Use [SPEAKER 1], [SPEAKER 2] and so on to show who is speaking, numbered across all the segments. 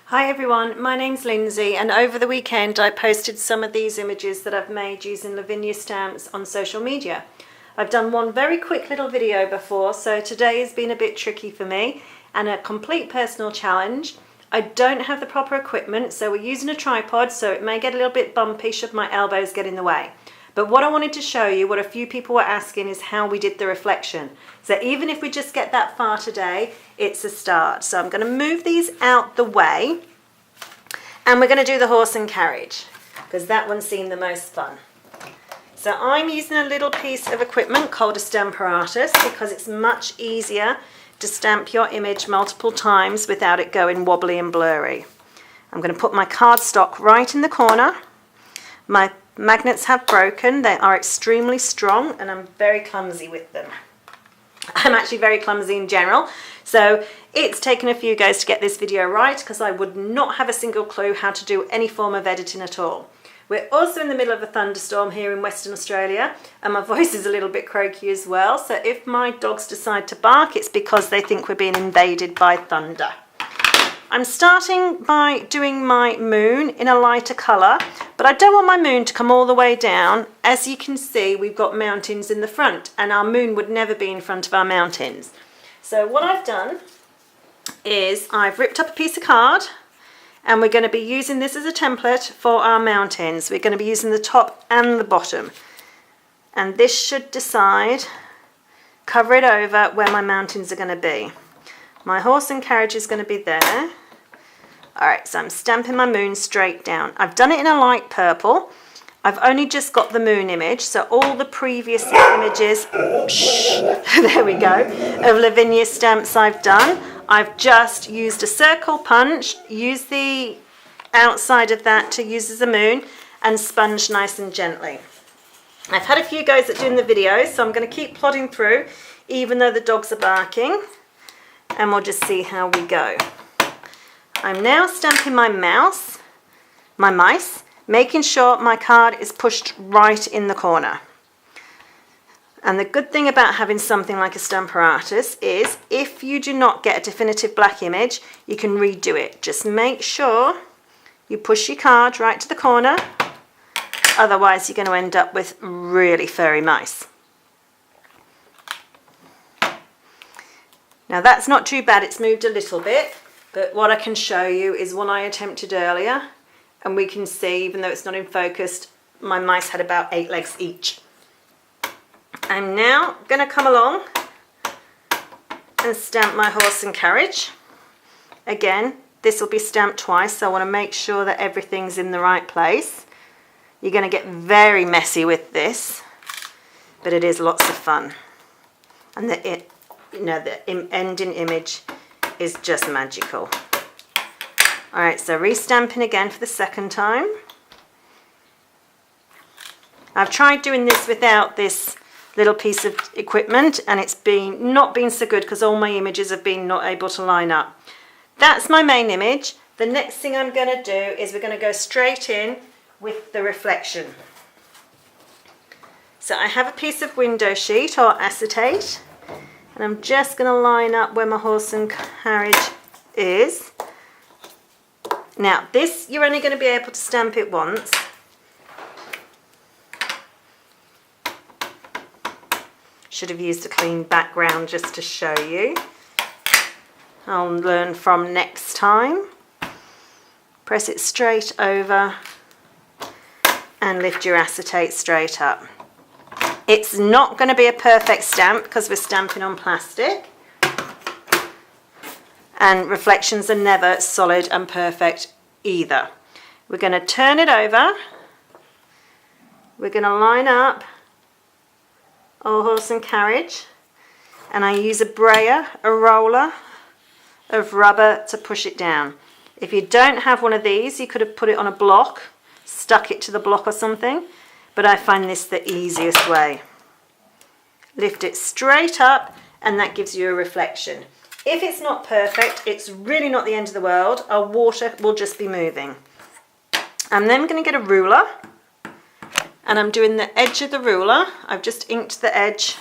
[SPEAKER 1] Hi everyone, my name's Lindsay, and over the weekend I posted some of these images that I've made using Lavinia stamps on social media. I've done one very quick little video before, so today has been a bit tricky for me and a complete personal challenge. I don't have the proper equipment, so we're using a tripod, so it may get a little bit bumpy should my elbows get in the way. But what I wanted to show you, what a few people were asking, is how we did the reflection. So even if we just get that far today, it's a start. So I'm going to move these out the way, and we're going to do the horse and carriage, because that one seemed the most fun. So I'm using a little piece of equipment called a stamparatus, because it's much easier to stamp your image multiple times without it going wobbly and blurry. I'm going to put my cardstock right in the corner. My magnets have broken. They are extremely strong and I'm very clumsy with them. I'm actually very clumsy in general, so it's taken a few goes to get this video right, because I would not have a single clue how to do any form of editing at all. We're also in the middle of a thunderstorm here in Western Australia, and my voice is a little bit croaky as well, so if my dogs decide to bark, it's because they think we're being invaded by thunder. I'm starting by doing my moon in a lighter colour, but I don't want my moon to come all the way down. As you can see, we've got mountains in the front, and our moon would never be in front of our mountains. So what I've done is I've ripped up a piece of card, and we're going to be using this as a template for our mountains. We're going to be using the top and the bottom, and this should cover it over where my mountains are going to be. My horse and carriage is going to be there. Alright, so I'm stamping my moon straight down. I've done it in a light purple. I've only just got the moon image, so all the previous images, there we go, of Lavinia stamps I've done, I've just used a circle punch, used the outside of that to use as a moon, and sponged nice and gently. I've had a few goes at doing the video, so I'm going to keep plodding through, even though the dogs are barking. And we'll just see how we go. I'm now stamping my mice, making sure my card is pushed right in the corner. And the good thing about having something like a stamparatus is if you do not get a definitive black image, you can redo it. Just make sure you push your card right to the corner, otherwise you're going to end up with really furry mice. Now that's not too bad, it's moved a little bit, but what I can show you is one I attempted earlier, and we can see, even though it's not in focus, my mice had about 8 legs each. I'm now going to come along and stamp my horse and carriage. Again, this will be stamped twice, so I want to make sure that everything's in the right place. You're going to get very messy with this, but it is lots of fun. And the ending image is just magical. Alright, so restamping again for the second time. I've tried doing this without this little piece of equipment, and it's not been so good because all my images have been not able to line up. That's my main image. The next thing I'm going to do is we're going to go straight in with the reflection. So I have a piece of window sheet or acetate, and I'm just going to line up where my horse and carriage is. Now this, you're only going to be able to stamp it once. Should have used a clean background just to show you. I'll learn from next time. Press it straight over and lift your acetate straight up. It's not going to be a perfect stamp because we're stamping on plastic, and reflections are never solid and perfect either. We're going to turn it over, we're going to line up our horse and carriage, and I use a brayer, a roller of rubber to push it down. If you don't have one of these, you could have put it on a block, stuck it to the block or something, but I find this the easiest way. Lift it straight up, and that gives you a reflection. If it's not perfect, it's really not the end of the world. Our water will just be moving. I'm then going to get a ruler, and I'm doing the edge of the ruler. I've just inked the edge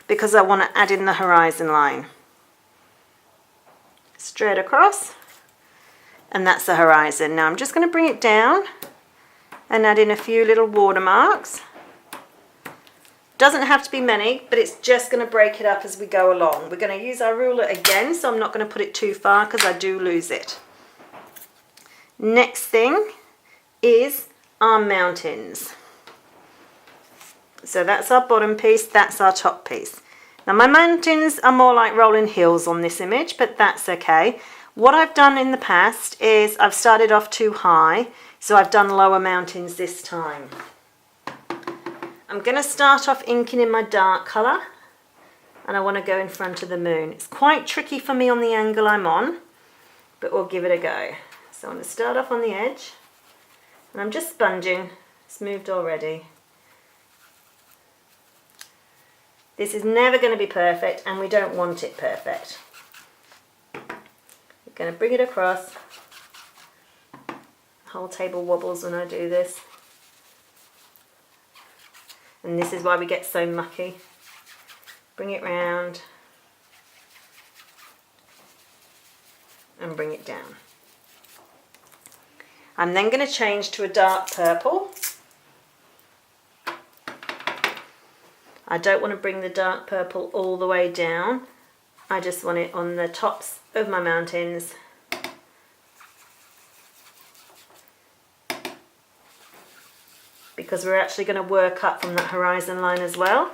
[SPEAKER 1] because I want to add in the horizon line. straight across, and that's the horizon. Now I'm just going to bring it down and add in a few little watermarks. Doesn't have to be many, but it's just going to break it up as we go along. We're going to use our ruler again, so I'm not going to put it too far because I do lose it. Next thing is our mountains. So that's our bottom piece, that's our top piece. Now my mountains are more like rolling hills on this image, but that's okay. What I've done in the past is I've started off too high, so I've done lower mountains this time. I'm going to start off inking in my dark colour, and I want to go in front of the moon. It's quite tricky for me on the angle I'm on, but we'll give it a go. So I'm going to start off on the edge, and I'm just sponging. It's moved already. This is never going to be perfect, and we don't want it perfect. I'm going to bring it across. The whole table wobbles when I do this. And this is why we get so mucky. Bring it round and bring it down. I'm then going to change to a dark purple. I don't want to bring the dark purple all the way down. I just want it on the tops of my mountains. Because we're actually going to work up from that horizon line as well,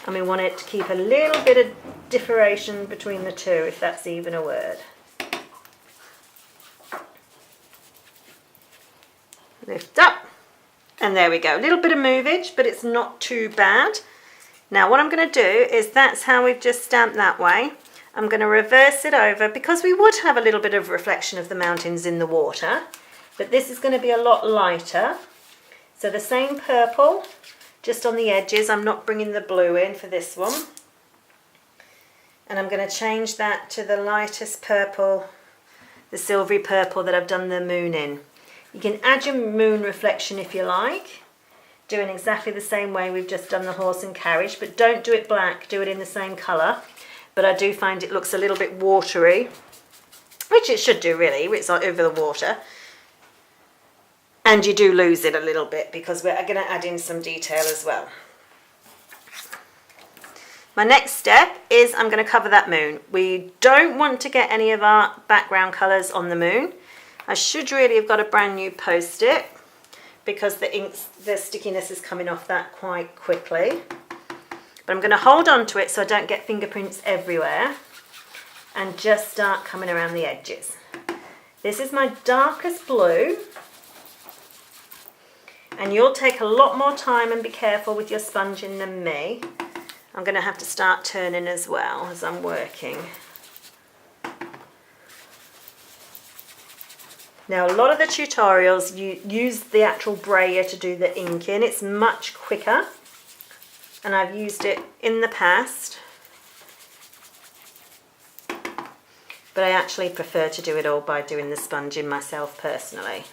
[SPEAKER 1] and we want it to keep a little bit of differentiation between the two, if that's even a word. Lift up, and there we go. A little bit of movage, but it's not too bad. Now what I'm going to do is, that's how we've just stamped that way. I'm going to reverse it over, because we would have a little bit of reflection of the mountains in the water, but this is going to be a lot lighter. So the same purple, just on the edges. I'm not bringing the blue in for this one. And I'm going to change that to the lightest purple, the silvery purple that I've done the moon in. You can add your moon reflection if you like, doing exactly the same way we've just done the horse and carriage, but don't do it black, do it in the same colour. But I do find it looks a little bit watery, which it should do really, it's over the water. And you do lose it a little bit because we're going to add in some detail as well. My next step is I'm going to cover that moon. We don't want to get any of our background colours on the moon. I should really have got a brand new post-it because the stickiness is coming off that quite quickly. But I'm going to hold on to it so I don't get fingerprints everywhere and just start coming around the edges. This is my darkest blue. And you'll take a lot more time and be careful with your sponging than me. I'm going to have to start turning as well as I'm working. Now a lot of the tutorials you use the actual brayer to do the inking. It's much quicker, and I've used it in the past. But I actually prefer to do it all by doing the sponging myself personally.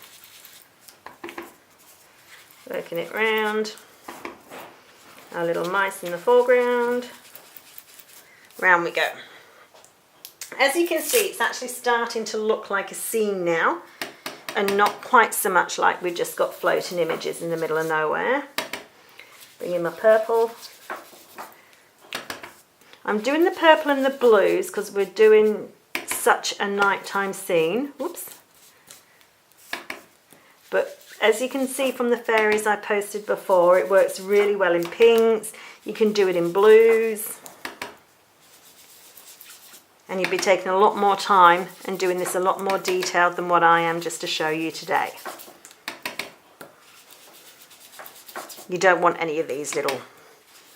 [SPEAKER 1] Working it round, our little mice in the foreground, round we go. As you can see, it's actually starting to look like a scene now, and not quite so much like we've just got floating images in the middle of nowhere. Bring in my purple. I'm doing the purple and the blues because we're doing such a nighttime scene. Whoops. But as you can see from the fairies I posted before, it works really well in pinks. You can do it in blues. And you'll be taking a lot more time and doing this a lot more detailed than what I am just to show you today. You don't want any of these little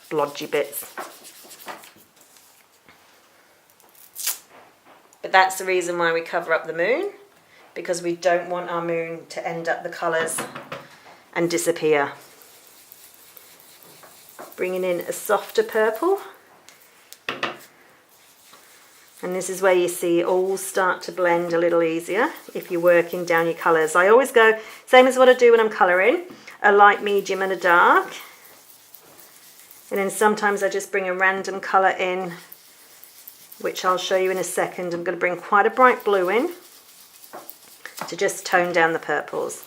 [SPEAKER 1] blodgy bits. But that's the reason why we cover up the moon, because we don't want our moon to end up the colours and disappear. Bringing in a softer purple. And this is where you see it all start to blend a little easier if you're working down your colours. I always go, same as what I do when I'm colouring, a light, medium and a dark. And then sometimes I just bring a random colour in which I'll show you in a second. I'm going to bring quite a bright blue in to just tone down the purples.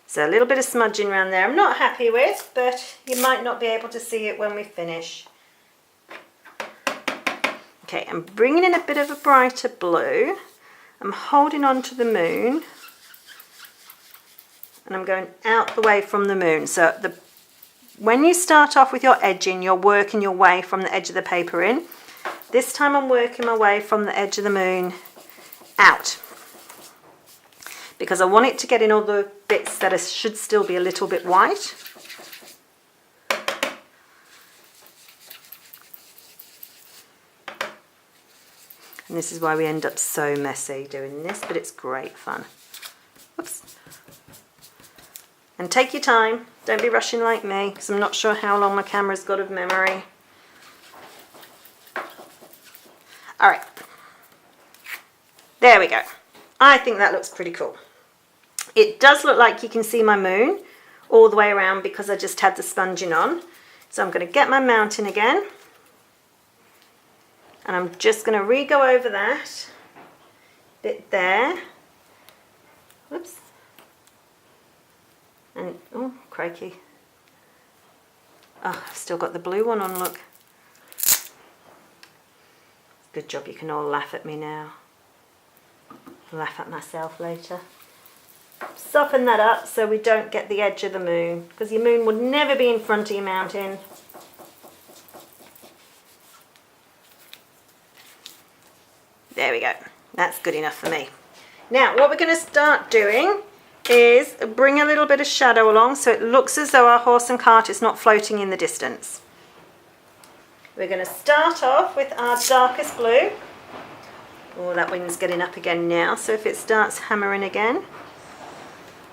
[SPEAKER 1] So a little bit of smudging around there I'm not happy with, but you might not be able to see it when we finish. Okay, I'm bringing in a bit of a brighter blue. I'm holding on to the moon and I'm going out the way from the moon. So when you start off with your edging, you're working your way from the edge of the paper in. This time I'm working my way from the edge of the moon out, because I want it to get in all the bits that should still be a little bit white. And this is why we end up so messy doing this, but it's great fun. Whoops. And take your time, don't be rushing like me, because I'm not sure how long my camera's got of memory. Alright, there we go. I think that looks pretty cool. It does look like you can see my moon all the way around because I just had the sponging on. So I'm going to get my mountain again. And I'm just going to re-go over that bit there. Whoops. And, oh, crikey. Oh, I've still got the blue one on, look. Good job you can all laugh at me now. Laugh at myself later. Soften that up so we don't get the edge of the moon, because your moon would never be in front of your mountain. There we go. That's good enough for me. Now what we're going to start doing is bring a little bit of shadow along so it looks as though our horse and cart is not floating in the distance. We're going to start off with our darkest blue. Oh, that wind's getting up again now, so if it starts hammering again,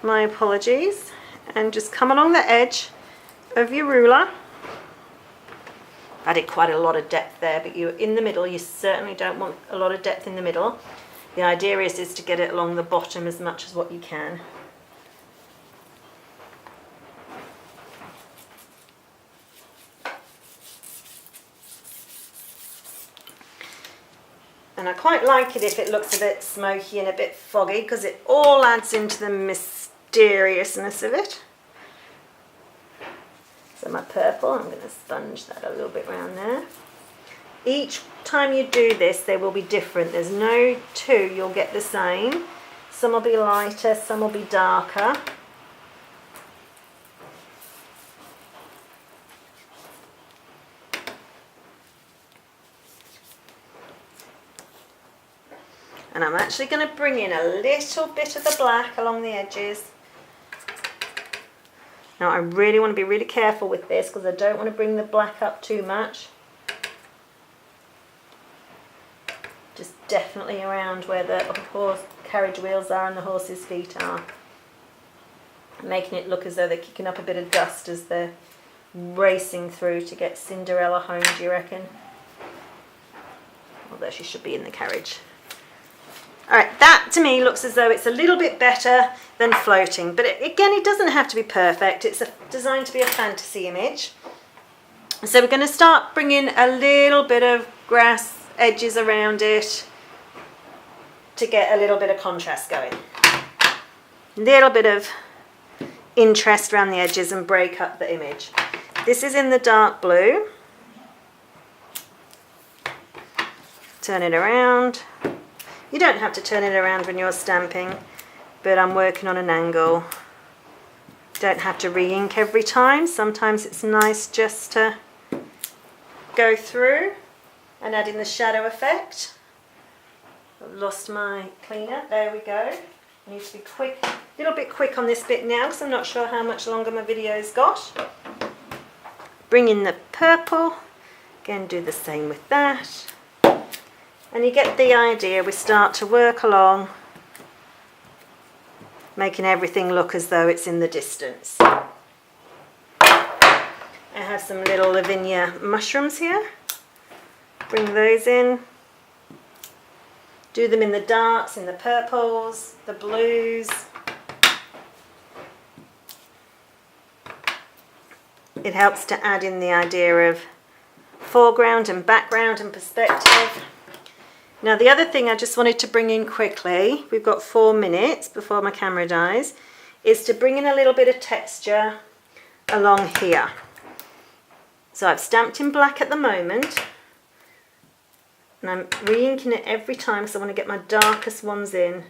[SPEAKER 1] my apologies. And just come along the edge of your ruler. I did quite a lot of depth there, but you're in the middle. You certainly don't want a lot of depth in the middle. The idea is to get it along the bottom as much as what you can. And I quite like it if it looks a bit smoky and a bit foggy, because it all adds into the mysteriousness of it. So my purple, I'm going to sponge that a little bit around there. Each time you do this, they will be different. There's no two you'll get the same. Some will be lighter, some will be darker. And I'm actually going to bring in a little bit of the black along the edges. Now I really want to be really careful with this because I don't want to bring the black up too much. Just definitely around where the carriage wheels are and the horse's feet are. Making it look as though they're kicking up a bit of dust as they're racing through to get Cinderella home, do you reckon? Although she should be in the carriage. Alright, that to me looks as though it's a little bit better than floating. But again, it doesn't have to be perfect. It's designed to be a fantasy image. So we're going to start bringing a little bit of grass edges around it to get a little bit of contrast going. A little bit of interest around the edges and break up the image. This is in the dark blue. Turn it around. You don't have to turn it around when you're stamping, but I'm working on an angle. Don't have to re-ink every time. Sometimes it's nice just to go through and add in the shadow effect. I've lost my cleaner. There we go. I need to be quick, a little bit quick on this bit now because I'm not sure how much longer my video's got. Bring in the purple. Again, do the same with that. And you get the idea. We start to work along, making everything look as though it's in the distance. I have some little Lavinia mushrooms here. Bring those in. Do them in the darks, in the purples, the blues. It helps to add in the idea of foreground and background and perspective. Now the other thing I just wanted to bring in quickly, we've got 4 minutes before my camera dies, is to bring in a little bit of texture along here. So I've stamped in black at the moment, and I'm re-inking it every time because I want to get my darkest ones in.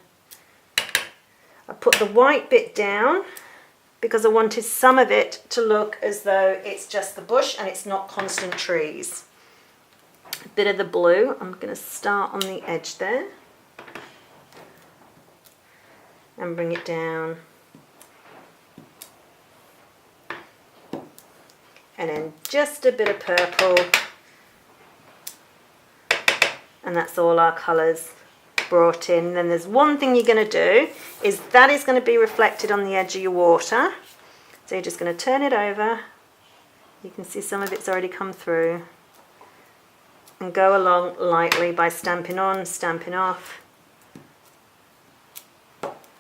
[SPEAKER 1] I put the white bit down because I wanted some of it to look as though it's just the bush and it's not constant trees. A bit of the blue, I'm going to start on the edge there and bring it down. And then just a bit of purple, and that's all our colours brought in. Then there's one thing you're going to do, is that is going to be reflected on the edge of your water. So you're just going to turn it over. You can see some of it's already come through. And go along lightly by stamping on, stamping off.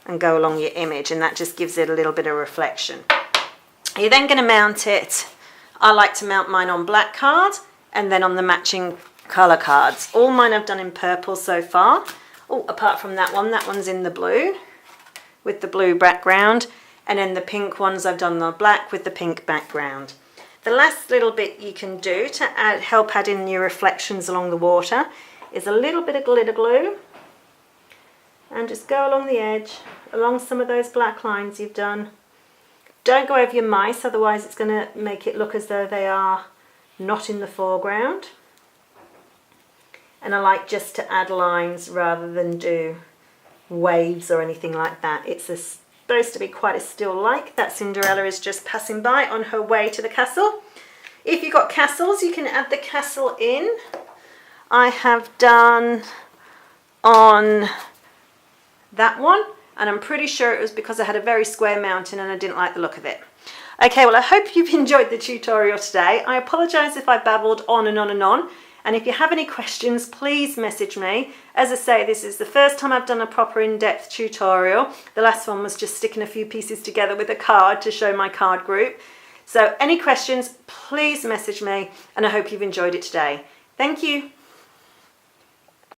[SPEAKER 1] And go along your image, and that just gives it a little bit of reflection. You're then going to mount it. I like to mount mine on black card and then on the matching colour cards. All mine I've done in purple so far. Oh, apart from that one's in the blue with the blue background, and then the pink ones I've done the black with the pink background. The last little bit you can do to help add in your reflections along the water is a little bit of glitter glue, and just go along the edge, along some of those black lines you've done. Don't go over your mice, otherwise it's going to make it look as though they are not in the foreground. And I like just to add lines rather than do waves or anything like that. It's supposed to be quite a still like. That Cinderella is just passing by on her way to the castle. If you've got castles, you can add the castle in. I have done on that one, and I'm pretty sure it was because I had a very square mountain and I didn't like the look of it. Okay, well I hope you've enjoyed the tutorial today. I apologise if I babbled on and on and on, and if you have any questions please message me. As I say, this is the first time I've done a proper in-depth tutorial. The last one was just sticking a few pieces together with a card to show my card group. So any questions please message me, and I hope you've enjoyed it today. Thank you.